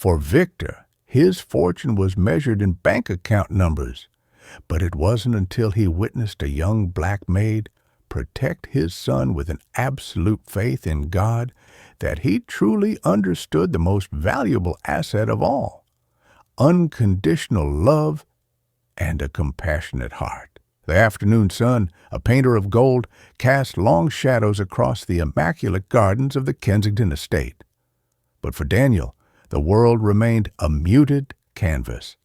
For Victor, his fortune was measured in bank account numbers, but it wasn't until he witnessed a young black maid protect his son with an absolute faith in God that he truly understood the most valuable asset of all: unconditional love and a compassionate heart. The afternoon sun, a painter of gold, cast long shadows across the immaculate gardens of the Kensington estate. But for Daniel, the world remained a muted canvas.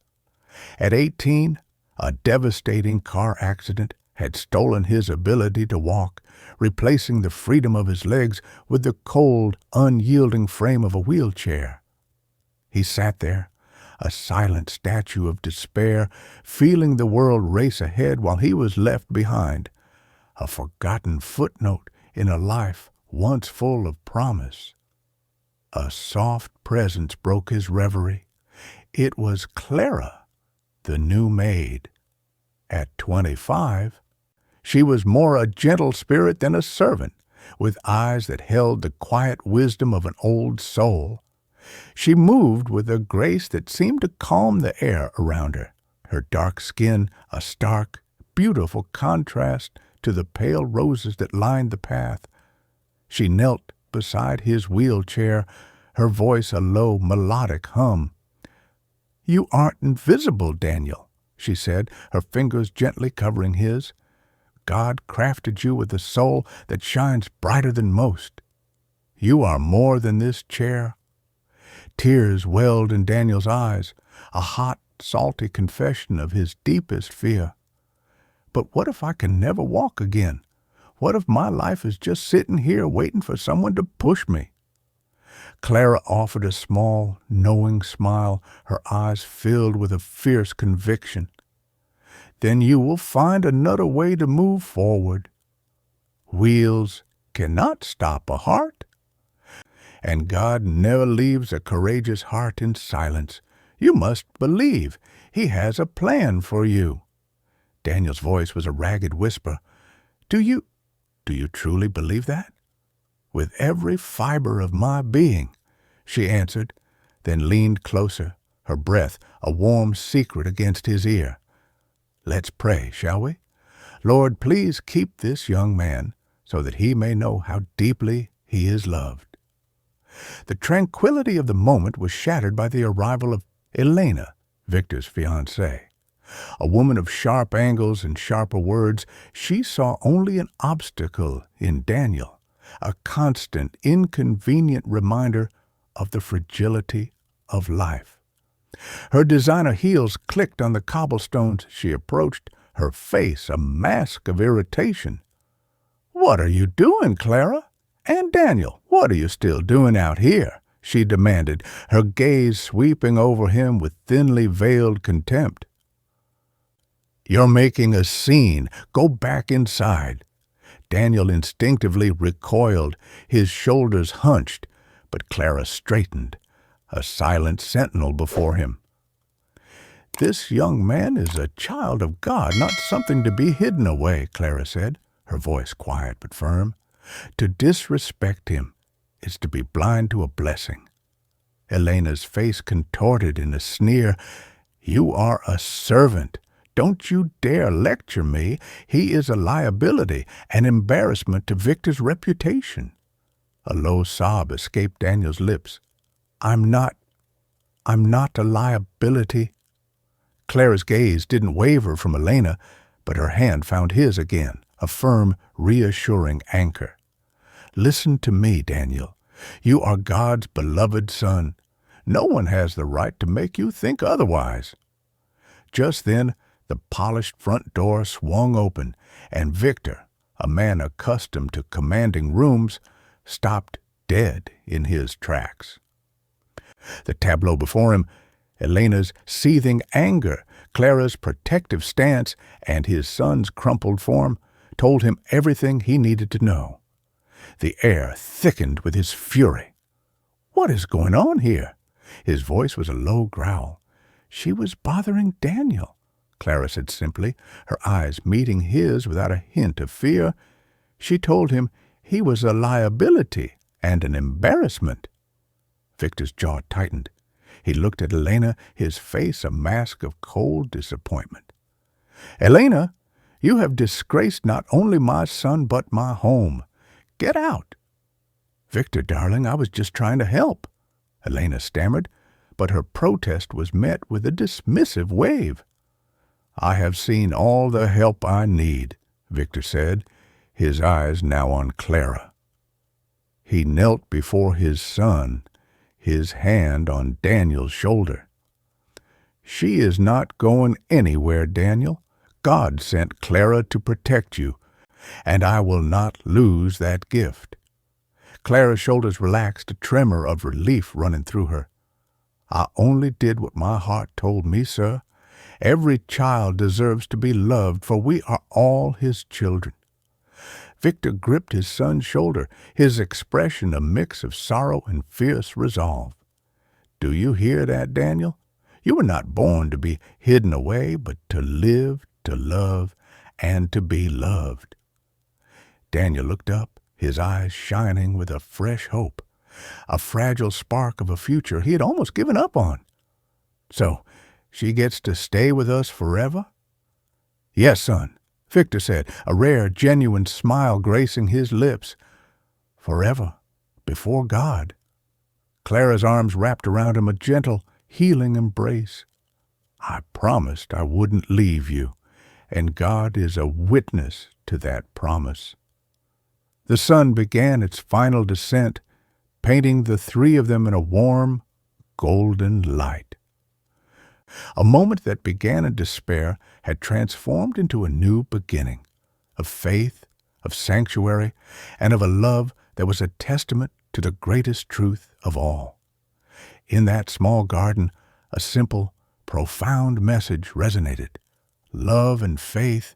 At 18, a devastating car accident had stolen his ability to walk, replacing the freedom of his legs with the cold, unyielding frame of a wheelchair. He sat there, a silent statue of despair, feeling the world race ahead while he was left behind, a forgotten footnote in a life once full of promise. A soft presence broke his reverie. It was Clara, the new maid. At 25, she was more a gentle spirit than a servant, with eyes that held the quiet wisdom of an old soul. She moved with a grace that seemed to calm the air around her, her dark skin a stark, beautiful contrast to the pale roses that lined the path. She knelt beside his wheelchair, her voice a low, melodic hum. "You aren't invisible, Daniel," she said, her fingers gently covering his. "God crafted you with a soul that shines brighter than most. You are more than this chair." Tears welled in Daniel's eyes, a hot, salty confession of his deepest fear. "But what if I can never walk again? What if my life is just sitting here waiting for someone to push me?" Clara offered a small, knowing smile, her eyes filled with a fierce conviction. "Then you will find another way to move forward. Wheels cannot stop a heart. And God never leaves a courageous heart in silence. You must believe He has a plan for you." Daniel's voice was a ragged whisper. Do you truly believe that?" "With every fiber of my being," she answered, then leaned closer, her breath a warm secret against his ear. "Let's pray, shall we? Lord, please keep this young man so that he may know how deeply he is loved." The tranquility of the moment was shattered by the arrival of Elena, Victor's fiancée. A woman of sharp angles and sharper words, she saw only an obstacle in Daniel, a constant, inconvenient reminder of the fragility of life. Her designer heels clicked on the cobblestones as she approached, her face a mask of irritation. "What are you doing, Clara? And Daniel, what are you still doing out here?" she demanded, her gaze sweeping over him with thinly veiled contempt. "You're making a scene. Go back inside." Daniel instinctively recoiled, his shoulders hunched, but Clara straightened, a silent sentinel before him. "This young man is a child of God, not something to be hidden away," Clara said, her voice quiet but firm. "To disrespect him is to be blind to a blessing." Elena's face contorted in a sneer. "You are a servant. Don't you dare lecture me. He is a liability, an embarrassment to Victor's reputation." A low sob escaped Daniel's lips. I'm not a liability." Clara's gaze didn't waver from Elena, but her hand found his again, a firm, reassuring anchor. "Listen to me, Daniel. You are God's beloved son. No one has the right to make you think otherwise." Just then, the polished front door swung open, and Victor, a man accustomed to commanding rooms, stopped dead in his tracks. The tableau before him, Elena's seething anger, Clara's protective stance, and his son's crumpled form, told him everything he needed to know. The air thickened with his fury. "What is going on here?" His voice was a low growl. "She was bothering Daniel," Clara said simply, her eyes meeting his without a hint of fear. "She told him he was a liability and an embarrassment." Victor's jaw tightened. He looked at Elena, his face a mask of cold disappointment. "Elena, you have disgraced not only my son but my home. Get out." "Victor, darling, I was just trying to help," Elena stammered, but her protest was met with a dismissive wave. "I have seen all the help I need," Victor said, his eyes now on Clara. He knelt before his son, his hand on Daniel's shoulder. "She is not going anywhere, Daniel. God sent Clara to protect you, and I will not lose that gift." Clara's shoulders relaxed, a tremor of relief running through her. "I only did what my heart told me, sir. Every child deserves to be loved, for we are all his children." Victor gripped his son's shoulder, his expression a mix of sorrow and fierce resolve. "Do you hear that, Daniel? You were not born to be hidden away, but to live, to love, and to be loved." Daniel looked up, his eyes shining with a fresh hope, a fragile spark of a future he had almost given up on. "So, she gets to stay with us forever?" "Yes, son," Victor said, a rare, genuine smile gracing his lips. "Forever, before God." Clara's arms wrapped around him, a gentle, healing embrace. "I promised I wouldn't leave you, and God is a witness to that promise." The sun began its final descent, painting the three of them in a warm, golden light. A moment that began in despair had transformed into a new beginning, of faith, of sanctuary, and of a love that was a testament to the greatest truth of all. In that small garden, a simple, profound message resonated. Love and faith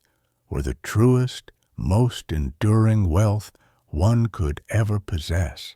were the truest, most enduring wealth one could ever possess.